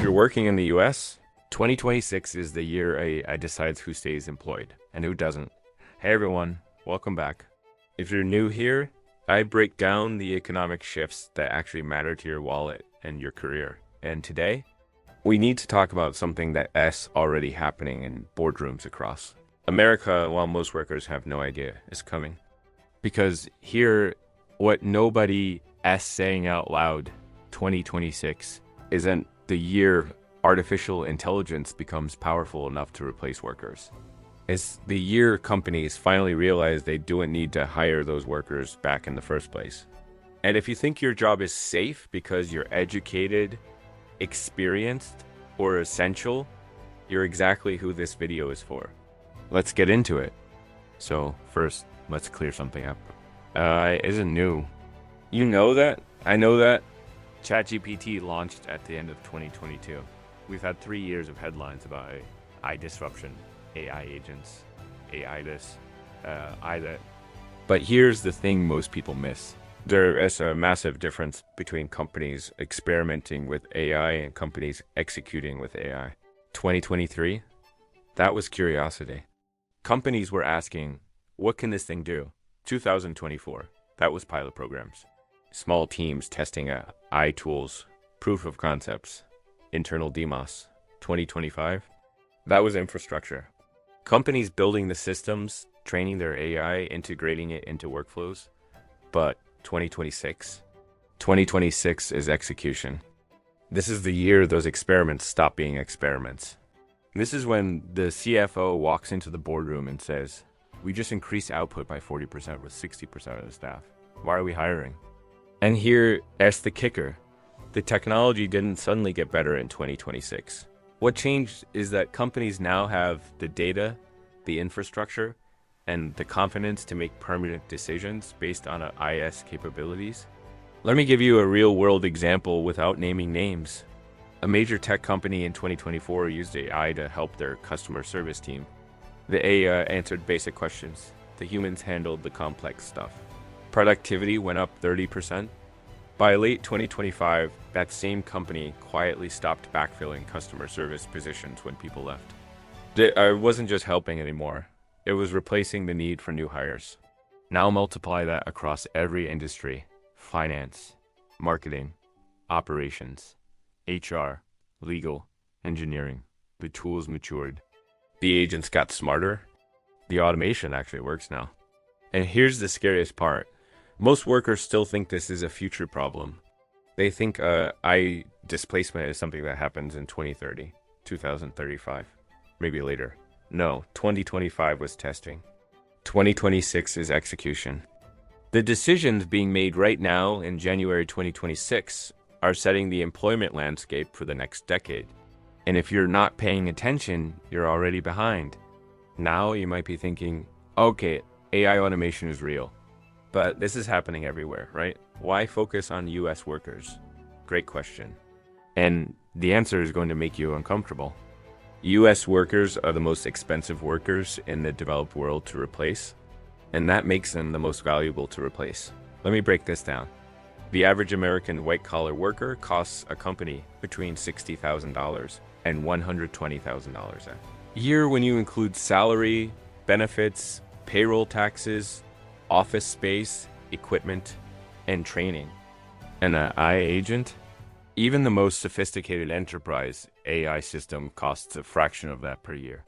you're working in the US, 2026 is the year AI decides who stays employed and who doesn't. Hey everyone, welcome back. If you're new here, I break down the economic shifts that actually matter to your wallet and your career. And today, we need to talk about something that's already happening in boardrooms across America, while most workers have no idea is coming. Because here, what nobody is saying out loud, 2026, isn't the year artificial intelligence becomes powerful enough to replace workers. It's the year companies finally realize they don't need to hire those workers back in the first place. And if you think your job is safe because you're educated, experienced, or essential, you're exactly who this video is for. Let's get into it. So first, let's clear something up. Isn't new. You know that? I know that. ChatGPT launched at the end of 2022. We've had 3 years of headlines about AI disruption, AI agents, AI this, AI that. But here's the thing most people miss. There is a massive difference between companies experimenting with AI and companies executing with AI. 2023, that was curiosity. Companies were asking, what can this thing do? 2024, that was pilot programs. Small teams testing AI tools, proof of concepts, internal demos. 2025, that was infrastructure. Companies building the systems, training their AI, integrating it into workflows. But 2026 is execution. This is the year those experiments stop being experiments. This is when the CFO walks into the boardroom and says, we just increased output by 40% with 60% of the staff. Why are we hiring? And here's the kicker. The technology didn't suddenly get better in 2026. What changed is that companies now have the data, the infrastructure, and the confidence to make permanent decisions based on IS capabilities. Let me give you a real-world example without naming names. A major tech company in 2024 used AI to help their customer service team. The AI answered basic questions. The humans handled the complex stuff. Productivity went up 30%. By late 2025, that same company quietly stopped backfilling customer service positions when people left. It wasn't just helping anymore. It was replacing the need for new hires. Now multiply that across every industry: finance, marketing, operations, HR, legal, engineering. The tools matured. The agents got smarter. The automation actually works now. And here's the scariest part. Most workers still think this is a future problem. They think displacement is something that happens in 2030, 2035, maybe later. No, 2025 was testing. 2026 is execution. The decisions being made right now in January 2026 are setting the employment landscape for the next decade. And if you're not paying attention, you're already behind. Now you might be thinking, okay, AI automation is real. But this is happening everywhere, right? Why focus on US workers? Great question. And the answer is going to make you uncomfortable. US workers are the most expensive workers in the developed world to replace, and that makes them the most valuable to replace. Let me break this down. The average American white-collar worker costs a company between $60,000 and $120,000 a year when you include salary, benefits, payroll taxes, office space, equipment, and training. And an AI agent? Even the most sophisticated enterprise AI system costs a fraction of that per year.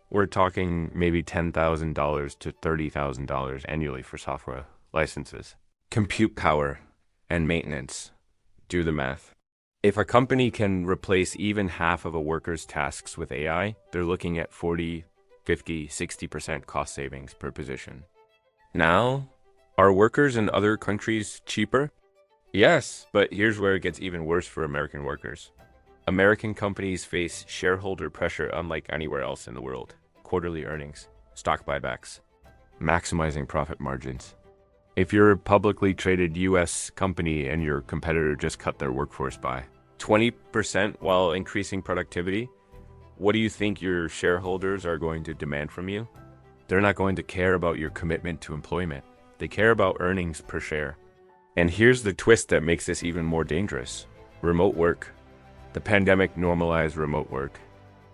We're talking maybe $10,000 to $30,000 annually for software licenses. Compute power and maintenance. Do the math. If a company can replace even half of a worker's tasks with AI, they're looking at 40, 50, 60% cost savings per position. Now, are workers in other countries cheaper? Yes, but here's where it gets even worse for American workers. American companies face shareholder pressure unlike anywhere else in the world. Quarterly earnings, stock buybacks, maximizing profit margins. If you're a publicly traded US company and your competitor just cut their workforce by 20% while increasing productivity, what do you think your shareholders are going to demand from you? They're not going to care about your commitment to employment. They care about earnings per share. And here's the twist that makes this even more dangerous. Remote work. The pandemic normalized remote work.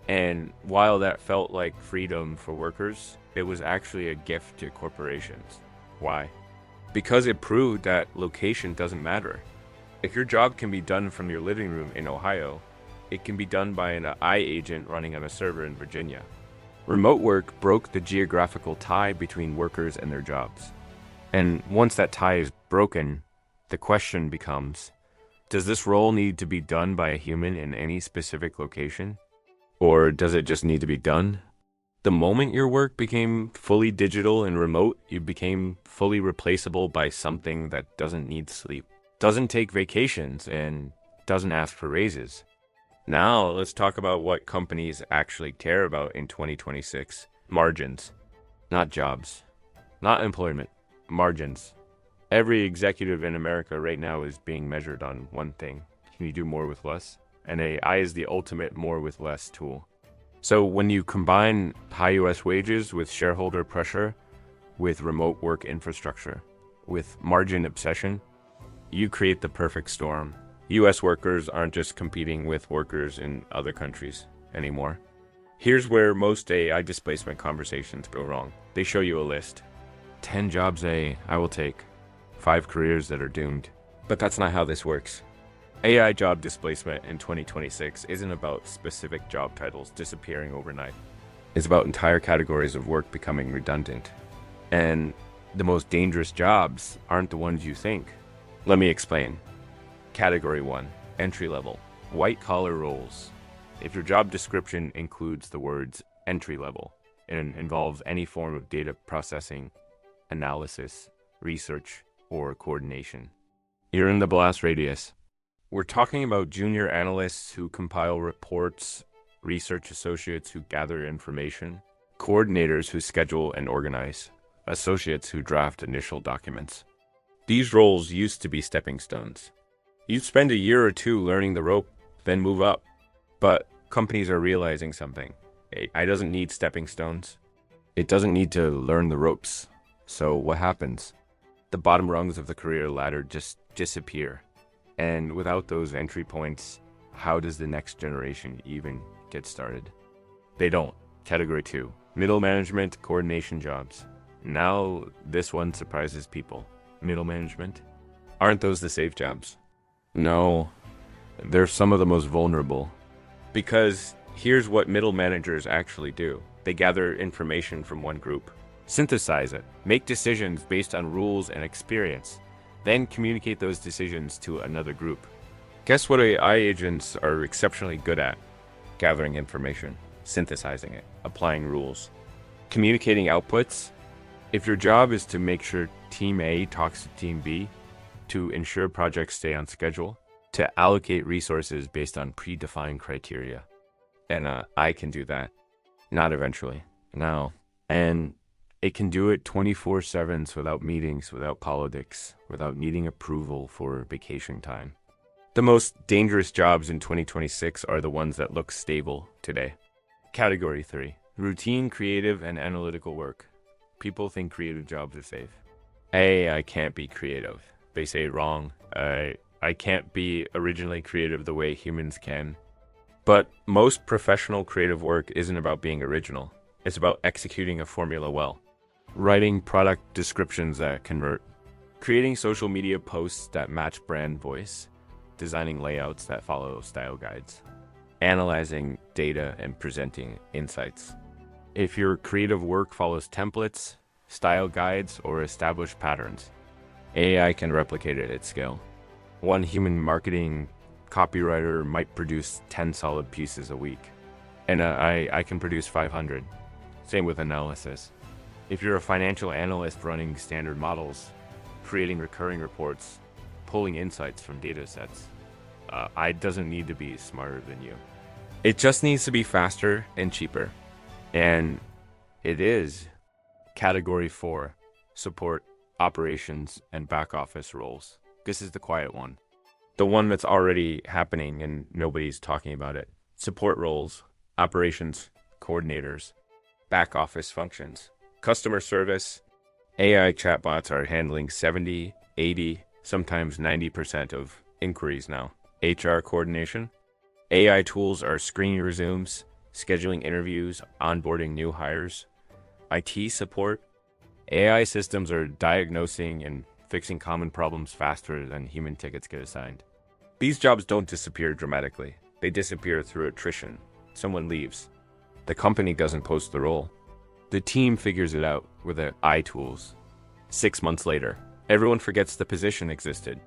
And while that felt like freedom for workers, it was actually a gift to corporations. Why? Because it proved that location doesn't matter. If your job can be done from your living room in Ohio, it can be done by an AI agent running on a server in Virginia. Remote work broke the geographical tie between workers and their jobs. And once that tie is broken, the question becomes, does this role need to be done by a human in any specific location? Or does it just need to be done? The moment your work became fully digital and remote, you became fully replaceable by something that doesn't need sleep, doesn't take vacations, and doesn't ask for raises. Now, let's talk about what companies actually care about in 2026. Margins, not jobs, not employment, margins. Every executive in America right now is being measured on one thing. Can you do more with less? And AI is the ultimate more with less tool. So when you combine high US wages with shareholder pressure, with remote work infrastructure, with margin obsession, you create the perfect storm. US workers aren't just competing with workers in other countries anymore. Here's where most AI displacement conversations go wrong. They show you a list. 10 jobs I will take. 5 careers that are doomed. But that's not how this works. AI job displacement in 2026 isn't about specific job titles disappearing overnight. It's about entire categories of work becoming redundant. And the most dangerous jobs aren't the ones you think. Let me explain. Category 1, entry level, white collar roles. If your job description includes the words entry level and involves any form of data processing, analysis, research, or coordination, you're in the blast radius. We're talking about junior analysts who compile reports, research associates who gather information, coordinators who schedule and organize, associates who draft initial documents. These roles used to be stepping stones. You'd spend a year or two learning the rope, then move up. But companies are realizing something. AI doesn't need stepping stones. It doesn't need to learn the ropes. So what happens? The bottom rungs of the career ladder just disappear. And without those entry points, how does the next generation even get started? They don't. Category 2, middle management coordination jobs. Now this one surprises people. Middle management? Aren't those the safe jobs? No, they're some of the most vulnerable. Because here's what middle managers actually do. They gather information from one group, synthesize it, make decisions based on rules and experience, then communicate those decisions to another group. Guess what AI agents are exceptionally good at? Gathering information, synthesizing it, applying rules, communicating outputs. If your job is to make sure Team A talks to Team B, to ensure projects stay on schedule, to allocate resources based on predefined criteria. And I can do that. Not eventually. Now. And it can do it 24/7 without meetings, without politics, without needing approval for vacation time. The most dangerous jobs in 2026 are the ones that look stable today. Category 3, routine, creative, and analytical work. People think creative jobs are safe. I can't be creative. They say it wrong. I can't be originally creative the way humans can. But most professional creative work isn't about being original. It's about executing a formula well. Writing product descriptions that convert. Creating social media posts that match brand voice. Designing layouts that follow style guides. Analyzing data and presenting insights. If your creative work follows templates, style guides, or established patterns, AI can replicate it at scale. One human marketing copywriter might produce 10 solid pieces a week, and I can produce 500. Same with analysis. If you're a financial analyst running standard models, creating recurring reports, pulling insights from data sets, I doesn't need to be smarter than you. It just needs to be faster and cheaper. And it is. Category 4, support, operations, and back office roles. This is the quiet one. The one that's already happening and nobody's talking about it. Support roles, operations, coordinators, back office functions, customer service. AI chatbots are handling 70, 80, sometimes 90% of inquiries now. HR coordination, AI tools are screening resumes, scheduling interviews, onboarding new hires. IT support. AI systems are diagnosing and fixing common problems faster than human tickets get assigned. These jobs don't disappear dramatically. They disappear through attrition. Someone leaves. The company doesn't post the role. The team figures it out with the AI tools. 6 months later, everyone forgets the position existed.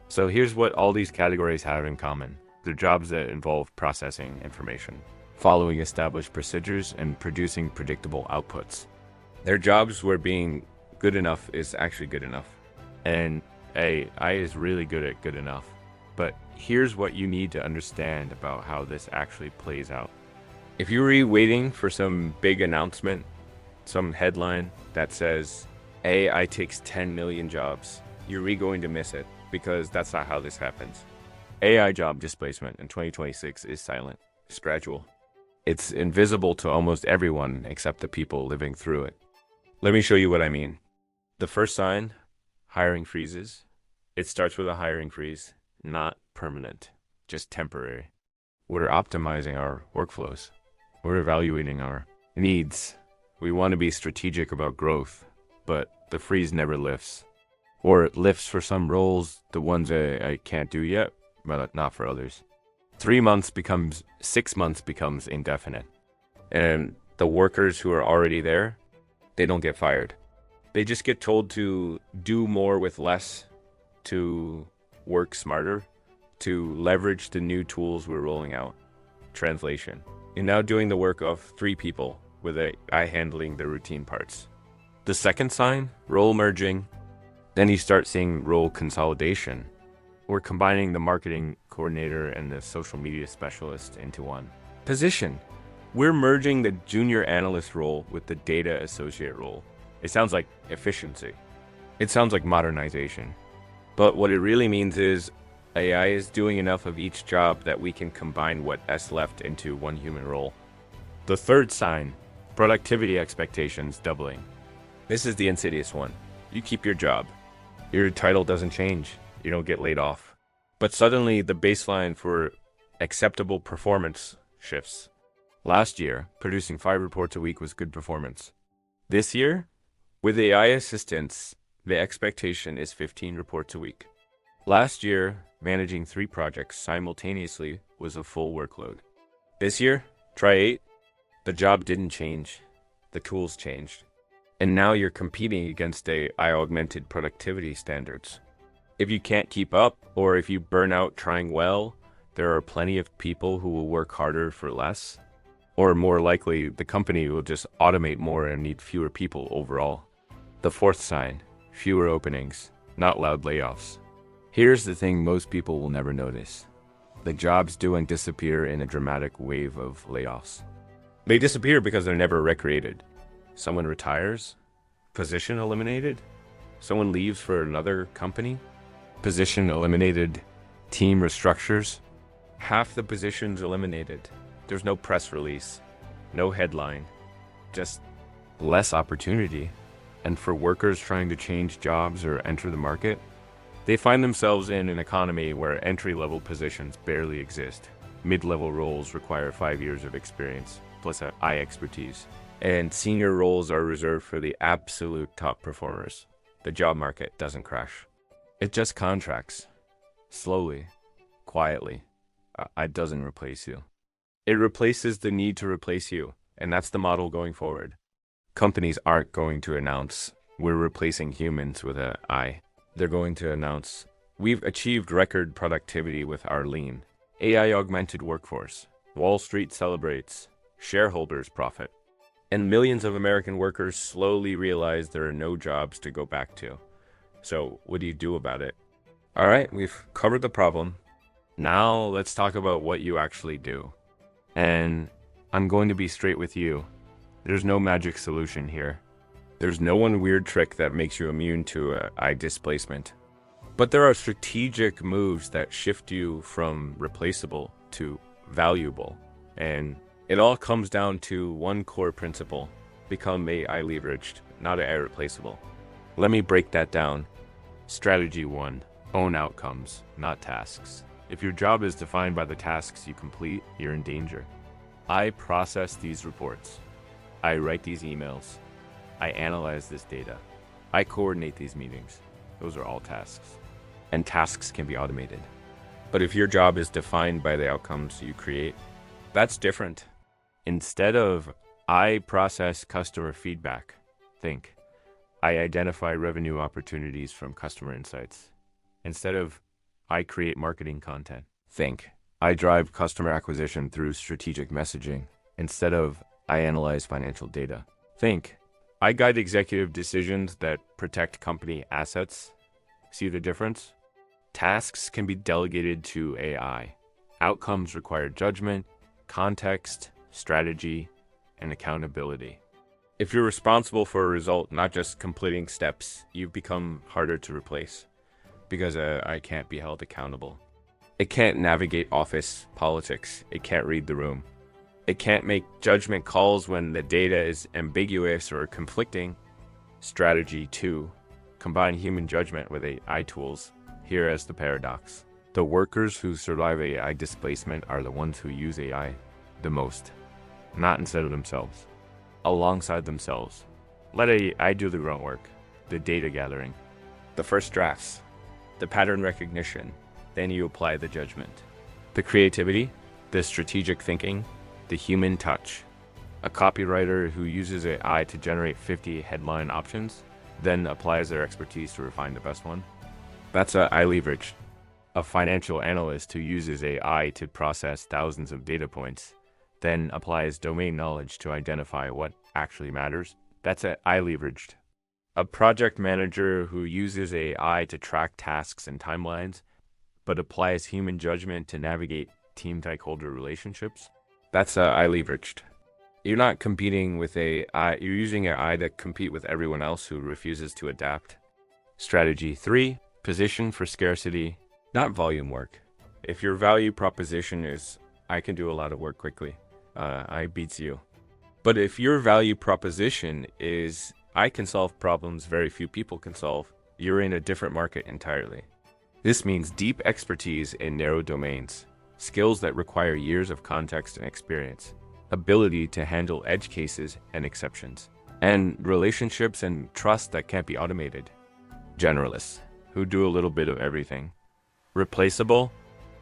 So here's what all these categories have in common. They're jobs that involve processing information, following established procedures, and producing predictable outputs. They're jobs where being good enough is actually good enough. And AI is really good at good enough. But here's what you need to understand about how this actually plays out. If you're waiting for some big announcement, some headline that says, AI takes 10 million jobs, you're going to miss it, because that's not how this happens. AI job displacement in 2026 is silent. It's gradual. It's invisible to almost everyone except the people living through it. Let me show you what I mean. The first sign, hiring freezes. It starts with a hiring freeze, not permanent, just temporary. We're optimizing our workflows. We're evaluating our needs. We want to be strategic about growth, but the freeze never lifts. Or it lifts for some roles, the ones I can't do yet, but not for others. 3 months becomes 6 months becomes indefinite. And the workers who are already there, they don't get fired. They just get told to do more with less, to work smarter, to leverage the new tools we're rolling out. Translation. You're now doing the work of 3 people with AI handling the routine parts. The second sign, role merging. Then you start seeing role consolidation. We're combining the marketing coordinator and the social media specialist into one position. We're merging the junior analyst role with the data associate role. It sounds like efficiency. It sounds like modernization. But what it really means is AI is doing enough of each job that we can combine what's left into one human role. The third sign, productivity expectations doubling. This is the insidious one. You keep your job. Your title doesn't change. You don't get laid off. But suddenly the baseline for acceptable performance shifts. Last year, producing 5 reports a week was good performance. This year, with AI assistance, the expectation is 15 reports a week. Last year, managing 3 projects simultaneously was a full workload. This year, try 8. The job didn't change. The tools changed. And now you're competing against AI-augmented productivity standards. If you can't keep up, or if you burn out trying well, there are plenty of people who will work harder for less. Or more likely, the company will just automate more and need fewer people overall. The fourth sign, fewer openings, not loud layoffs. Here's the thing most people will never notice. The jobs don't disappear in a dramatic wave of layoffs. They disappear because they're never recreated. Someone retires, position eliminated. Someone leaves for another company, position eliminated. Team restructures, half the positions eliminated. There's no press release, no headline, just less opportunity. And for workers trying to change jobs or enter the market, they find themselves in an economy where entry-level positions barely exist. Mid-level roles require 5 years of experience, plus eye expertise. And senior roles are reserved for the absolute top performers. The job market doesn't crash. It just contracts. Slowly, quietly. It doesn't replace you. It replaces the need to replace you, and that's the model going forward. Companies aren't going to announce, we're replacing humans with AI. They're going to announce, we've achieved record productivity with our lean, AI-augmented workforce. Wall Street celebrates, shareholders profit. And millions of American workers slowly realize there are no jobs to go back to. So what do you do about it? All right, we've covered the problem. Now let's talk about what you actually do. And I'm going to be straight with you. There's no magic solution here. There's no one weird trick that makes you immune to eye displacement. But there are strategic moves that shift you from replaceable to valuable. And it all comes down to one core principle: become AI leveraged, not AI replaceable. Let me break that down. Strategy 1, own outcomes, not tasks. If your job is defined by the tasks you complete, you're in danger. I process these reports. I write these emails. I analyze this data. I coordinate these meetings. Those are all tasks. And tasks can be automated. But if your job is defined by the outcomes you create, that's different. Instead of I process customer feedback, think I identify revenue opportunities from customer insights. Instead of I create marketing content, think I drive customer acquisition through strategic messaging. Instead of I analyze financial data, think I guide executive decisions that protect company assets. See the difference? Tasks can be delegated to AI. Outcomes require judgment, context, strategy, and accountability. If you're responsible for a result, not just completing steps, you've become harder to replace because I can't be held accountable. It can't navigate office politics. It can't read the room. It can't make judgment calls when the data is ambiguous or conflicting. Strategy 2. Combine human judgment with AI tools. Here is the paradox. The workers who survive AI displacement are the ones who use AI the most, not instead of themselves, alongside themselves. Let AI do the groundwork, the data gathering, the first drafts, the pattern recognition, then you apply the judgment. The creativity, the strategic thinking, the human touch. A copywriter who uses AI to generate 50 headline options, then applies their expertise to refine the best one. That's I leveraged. A financial analyst who uses AI to process thousands of data points, then applies domain knowledge to identify what actually matters. That's I leveraged. A project manager who uses AI to track tasks and timelines, but applies human judgment to navigate team stakeholder relationships. That's I leveraged. You're not competing with AI, you're using AI to compete with everyone else who refuses to adapt. Strategy 3. Position for scarcity, not volume work. If your value proposition is, I can do a lot of work quickly, I beats you. But if your value proposition is, I can solve problems very few people can solve, you're in a different market entirely. This means deep expertise in narrow domains, skills that require years of context and experience, ability to handle edge cases and exceptions, and relationships and trust that can't be automated. Generalists who do a little bit of everything. Replaceable,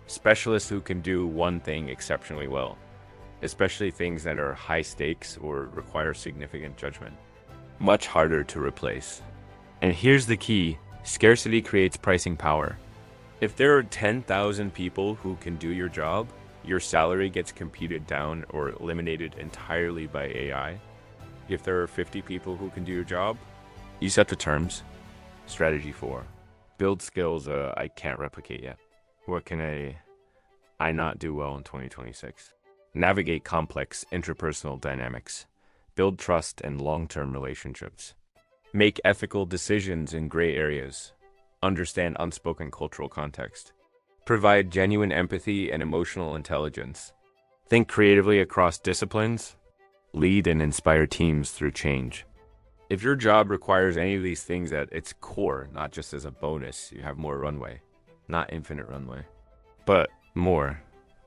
specialists who can do one thing exceptionally well, especially things that are high stakes or require significant judgment. Much harder to replace. And here's the key, scarcity creates pricing power. If there are 10,000 people who can do your job, your salary gets computed down or eliminated entirely by AI. If there are 50 people who can do your job, you set the terms. Strategy 4. Build skills I can't replicate yet. What can I not do well in 2026? Navigate complex interpersonal dynamics. Build trust and long-term relationships. Make ethical decisions in gray areas. Understand unspoken cultural context. Provide genuine empathy and emotional intelligence. Think creatively across disciplines. Lead and inspire teams through change. If your job requires any of these things at its core, not just as a bonus, you have more runway. Not infinite runway, but more.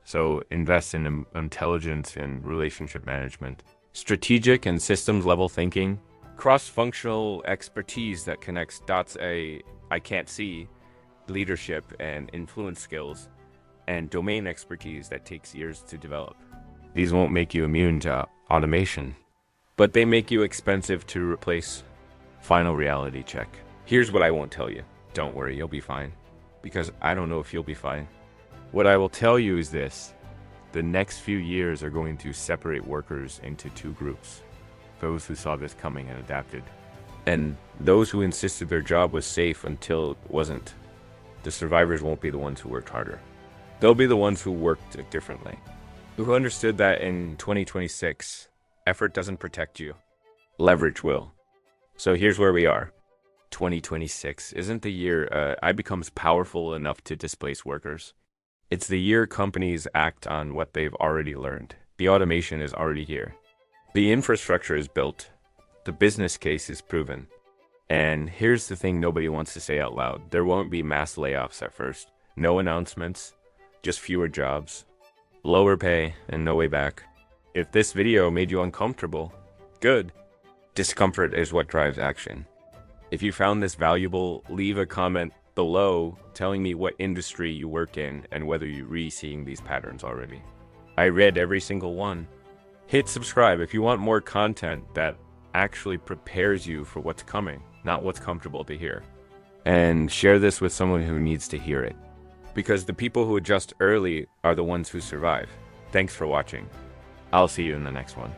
So invest in intelligence and relationship management. Strategic and systems level thinking. Cross-functional expertise that connects dots I can't see, leadership and influence skills, and domain expertise that takes years to develop. These won't make you immune to automation, but they make you expensive to replace. Final reality check. Here's what I won't tell you. Don't worry, you'll be fine. Because I don't know if you'll be fine. What I will tell you is this. The next few years are going to separate workers into two groups. Those who saw this coming and adapted. And those who insisted their job was safe until it wasn't. The survivors won't be the ones who worked harder. They'll be the ones who worked differently. Who understood that in 2026, effort doesn't protect you. Leverage will. So here's where we are. 2026 isn't the year AI becomes powerful enough to displace workers. It's the year companies act on what they've already learned. The automation is already here. The infrastructure is built. The business case is proven. And here's the thing nobody wants to say out loud. There won't be mass layoffs at first. No announcements. just fewer jobs, lower pay, and no way back. If this video made you uncomfortable, good. Discomfort is what drives action. If you found this valuable, leave a comment below telling me what industry you work in and whether you're seeing these patterns already. I read every single one. Hit subscribe if you want more content that actually prepares you for what's coming, not what's comfortable to hear. And share this with someone who needs to hear it. Because the people who adjust early are the ones who survive. Thanks for watching. I'll see you in the next one.